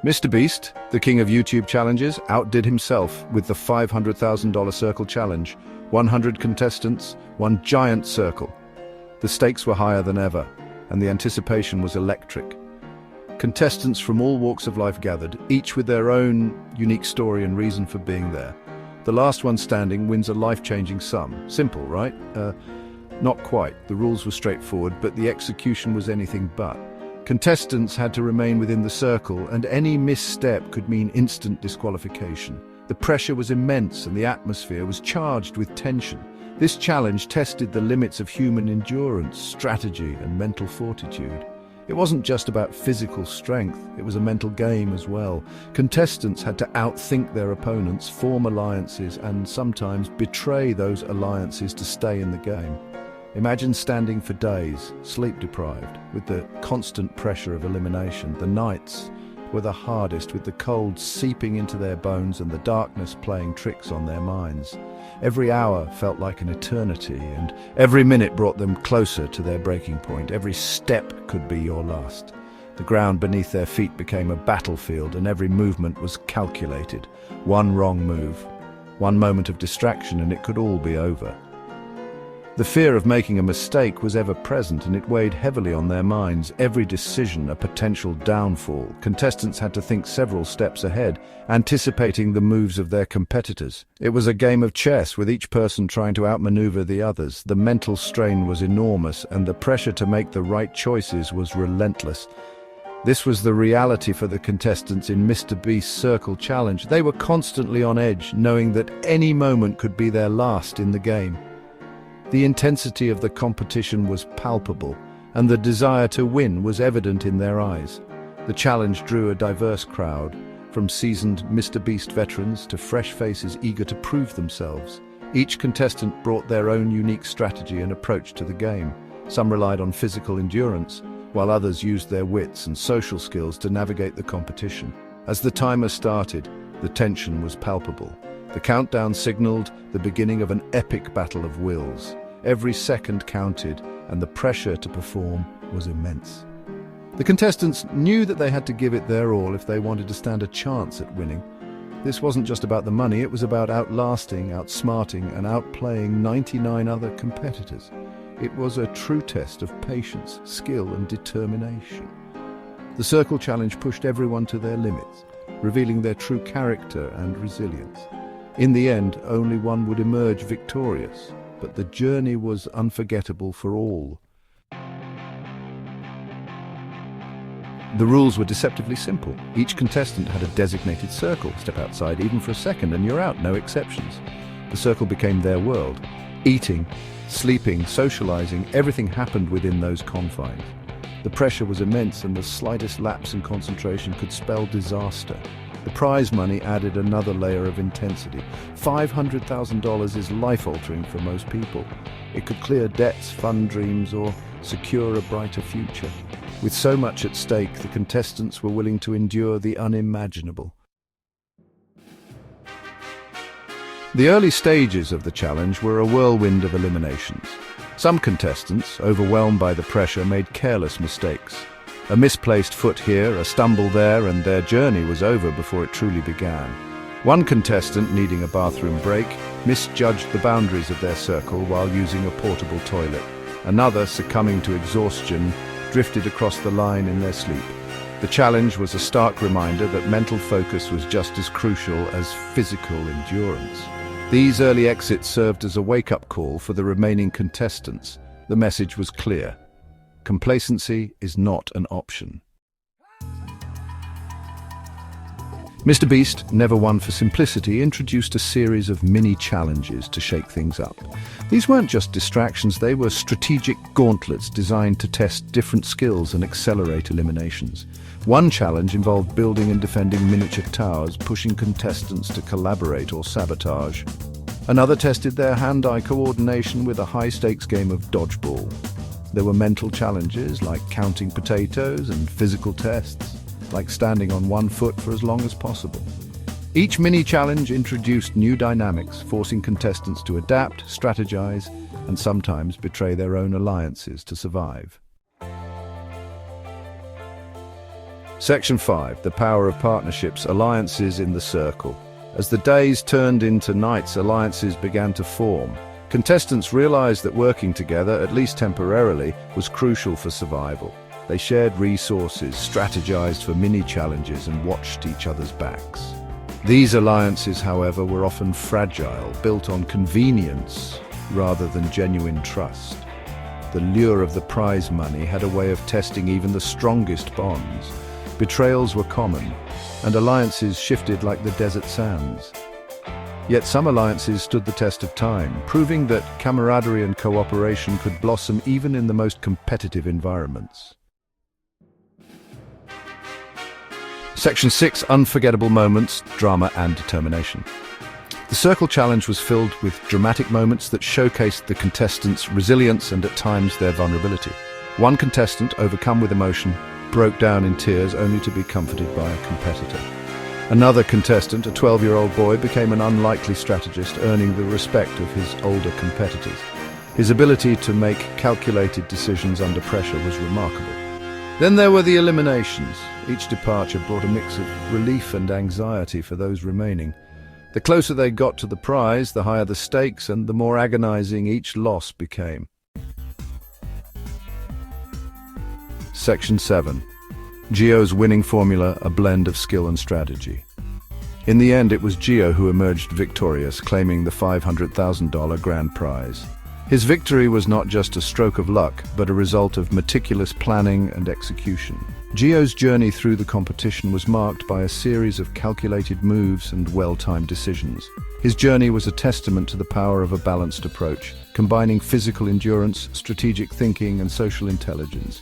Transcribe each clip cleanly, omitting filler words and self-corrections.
MrBeast, the king of YouTube challenges, outdid himself with the $500,000 circle challenge. 100 contestants, one giant circle. The stakes were higher than ever, and the anticipation was electric. Contestants from all walks of life gathered, each with their own unique story and reason for being there. The last one standing wins a life-changing sum. Simple, right? Not quite. The rules were straightforward, but the execution was anything but. Contestants had to remain within the circle, and any misstep could mean instant disqualification. The pressure was immense, and the atmosphere was charged with tension. This challenge tested the limits of human endurance, strategy, and mental fortitude. It wasn't just about physical strength, it was a mental game as well. Contestants had to outthink their opponents, form alliances, and sometimes betray those alliances to stay in the game. Imagine standing for days, sleep-deprived, with the constant pressure of elimination. The nights were the hardest, with the cold seeping into their bones and the darkness playing tricks on their minds. Every hour felt like an eternity, and every minute brought them closer to their breaking point. Every step could be your last. The ground beneath their feet became a battlefield, and every movement was calculated. One wrong move, one moment of distraction, and it could all be over. The fear of making a mistake was ever present, and it weighed heavily on their minds. Every decision a potential downfall. Contestants had to think several steps ahead, anticipating the moves of their competitors. It was a game of chess, with each person trying to outmaneuver the others. The mental strain was enormous, and the pressure to make the right choices was relentless. This was the reality for the contestants in MrBeast's Circle Challenge. They were constantly on edge, knowing that any moment could be their last in the game. The intensity of the competition was palpable, and the desire to win was evident in their eyes. The challenge drew a diverse crowd, from seasoned MrBeast veterans to fresh faces eager to prove themselves. Each contestant brought their own unique strategy and approach to the game. Some relied on physical endurance, while others used their wits and social skills to navigate the competition. As the timer started, the tension was palpable. The countdown signaled the beginning of an epic battle of wills. Every second counted, and the pressure to perform was immense. The contestants knew that they had to give it their all if they wanted to stand a chance at winning. This wasn't just about the money, it was about outlasting, outsmarting, and outplaying 99 other competitors. It was a true test of patience, skill, and determination. The Circle Challenge pushed everyone to their limits, revealing their true character and resilience. In the end, only one would emerge victorious, but the journey was unforgettable for all. The rules were deceptively simple. Each contestant had a designated circle. Step outside even for a second and you're out, no exceptions. The circle became their world. Eating, sleeping, socializing, everything happened within those confines. The pressure was immense, and the slightest lapse in concentration could spell disaster. The prize money added another layer of intensity. $500,000 is life-altering for most people. It could clear debts, fund dreams, or secure a brighter future. With so much at stake, the contestants were willing to endure the unimaginable. The early stages of the challenge were a whirlwind of eliminations. Some contestants, overwhelmed by the pressure, made careless mistakes. A misplaced foot here, a stumble there, and their journey was over before it truly began. One contestant, needing a bathroom break, misjudged the boundaries of their circle while using a portable toilet. Another, succumbing to exhaustion, drifted across the line in their sleep. The challenge was a stark reminder that mental focus was just as crucial as physical endurance. These early exits served as a wake-up call for the remaining contestants. The message was clear. Complacency is not an option. MrBeast, never one for simplicity, introduced a series of mini-challenges to shake things up. These weren't just distractions, they were strategic gauntlets designed to test different skills and accelerate eliminations. One challenge involved building and defending miniature towers, pushing contestants to collaborate or sabotage. Another tested their hand-eye coordination with a high-stakes game of dodgeball. There were mental challenges like counting potatoes and physical tests, like standing on one foot for as long as possible. Each mini-challenge introduced new dynamics, forcing contestants to adapt, strategize, and sometimes betray their own alliances to survive. Section 5. The power of partnerships, alliances in the circle. As the days turned into nights, alliances began to form. Contestants realized that working together, at least temporarily, was crucial for survival. They shared resources, strategized for mini-challenges, and watched each other's backs. These alliances, however, were often fragile, built on convenience rather than genuine trust. The lure of the prize money had a way of testing even the strongest bonds. Betrayals were common, and alliances shifted like the desert sands. Yet some alliances stood the test of time, proving that camaraderie and cooperation could blossom even in the most competitive environments. Section 6. Unforgettable moments, drama and determination. The Circle Challenge was filled with dramatic moments that showcased the contestants' resilience and at times their vulnerability. One contestant, overcome with emotion, broke down in tears only to be comforted by a competitor. Another contestant, a 12-year-old boy, became an unlikely strategist, earning the respect of his older competitors. His ability to make calculated decisions under pressure was remarkable. Then there were the eliminations. Each departure brought a mix of relief and anxiety for those remaining. The closer they got to the prize, the higher the stakes and the more agonizing each loss became. Section 7. Gio's winning formula, a blend of skill and strategy. In the end, it was Gio who emerged victorious, claiming the $500,000 grand prize. His victory was not just a stroke of luck, but a result of meticulous planning and execution. Gio's journey through the competition was marked by a series of calculated moves and well-timed decisions. His journey was a testament to the power of a balanced approach, combining physical endurance, strategic thinking, and social intelligence.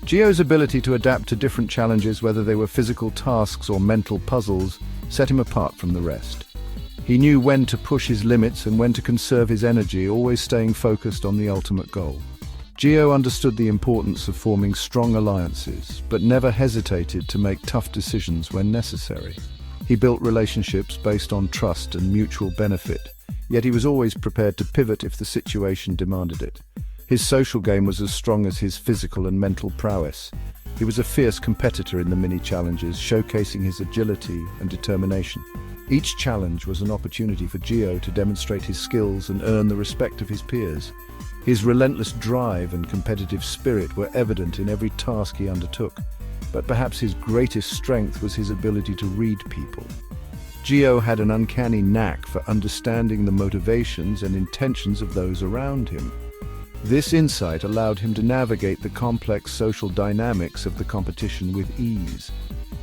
Gio's ability to adapt to different challenges, whether they were physical tasks or mental puzzles, set him apart from the rest. He knew when to push his limits and when to conserve his energy, always staying focused on the ultimate goal. Gio understood the importance of forming strong alliances, but never hesitated to make tough decisions when necessary. He built relationships based on trust and mutual benefit, yet he was always prepared to pivot if the situation demanded it. His social game was as strong as his physical and mental prowess. He was a fierce competitor in the mini-challenges, showcasing his agility and determination. Each challenge was an opportunity for Gio to demonstrate his skills and earn the respect of his peers. His relentless drive and competitive spirit were evident in every task he undertook, but perhaps his greatest strength was his ability to read people. Gio had an uncanny knack for understanding the motivations and intentions of those around him. This insight allowed him to navigate the complex social dynamics of the competition with ease.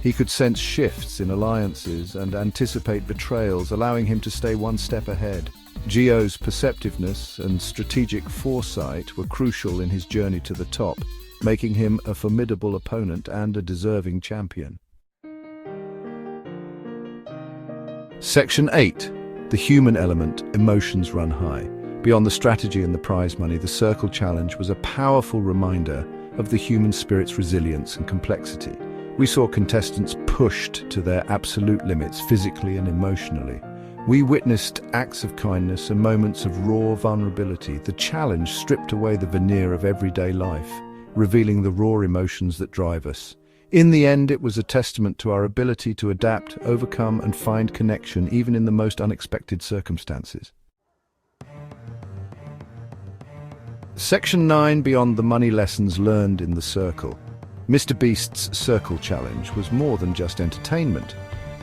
He could sense shifts in alliances and anticipate betrayals, allowing him to stay one step ahead. Gio's perceptiveness and strategic foresight were crucial in his journey to the top, making him a formidable opponent and a deserving champion. Section 8. The human element, emotions run high. Beyond the strategy and the prize money, the Circle Challenge was a powerful reminder of the human spirit's resilience and complexity. We saw contestants pushed to their absolute limits, physically and emotionally. We witnessed acts of kindness and moments of raw vulnerability. The challenge stripped away the veneer of everyday life, revealing the raw emotions that drive us. In the end, it was a testament to our ability to adapt, overcome, and find connection, even in the most unexpected circumstances. Section 9. Beyond the money lessons learned in the Circle. MrBeast's Circle Challenge was more than just entertainment.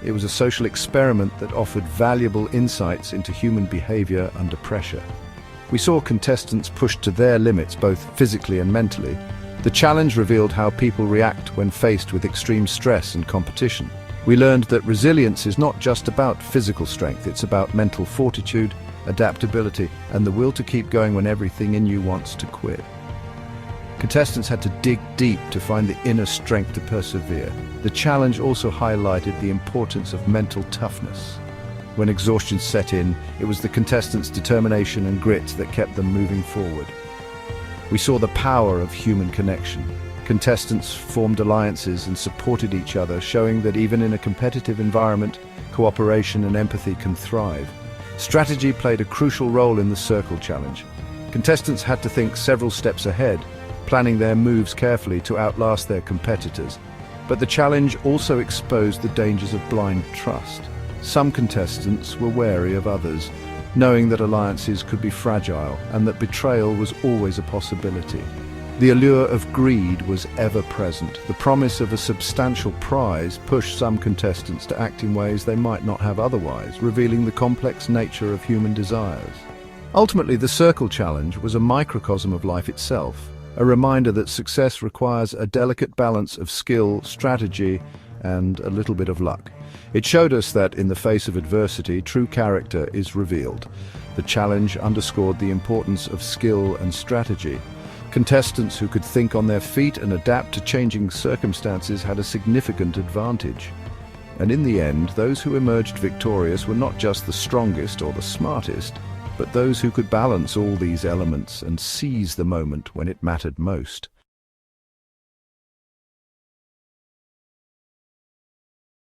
It was a social experiment that offered valuable insights into human behavior under pressure. We saw contestants pushed to their limits, both physically and mentally. The challenge revealed how people react when faced with extreme stress and competition. We learned that resilience is not just about physical strength, it's about mental fortitude, adaptability, and the will to keep going when everything in you wants to quit. Contestants had to dig deep to find the inner strength to persevere. The challenge also highlighted the importance of mental toughness. When exhaustion set in, it was the contestants' determination and grit that kept them moving forward. We saw the power of human connection. Contestants formed alliances and supported each other, showing that even in a competitive environment, cooperation and empathy can thrive. Strategy played a crucial role in the Circle Challenge. Contestants had to think several steps ahead, planning their moves carefully to outlast their competitors. But the challenge also exposed the dangers of blind trust. Some contestants were wary of others, knowing that alliances could be fragile and that betrayal was always a possibility. The allure of greed was ever present. The promise of a substantial prize pushed some contestants to act in ways they might not have otherwise, revealing the complex nature of human desires. Ultimately, the Circle Challenge was a microcosm of life itself, a reminder that success requires a delicate balance of skill, strategy, and a little bit of luck. It showed us that, in the face of adversity, true character is revealed. The challenge underscored the importance of skill and strategy. Contestants who could think on their feet and adapt to changing circumstances had a significant advantage. And in the end, those who emerged victorious were not just the strongest or the smartest, but those who could balance all these elements and seize the moment when it mattered most.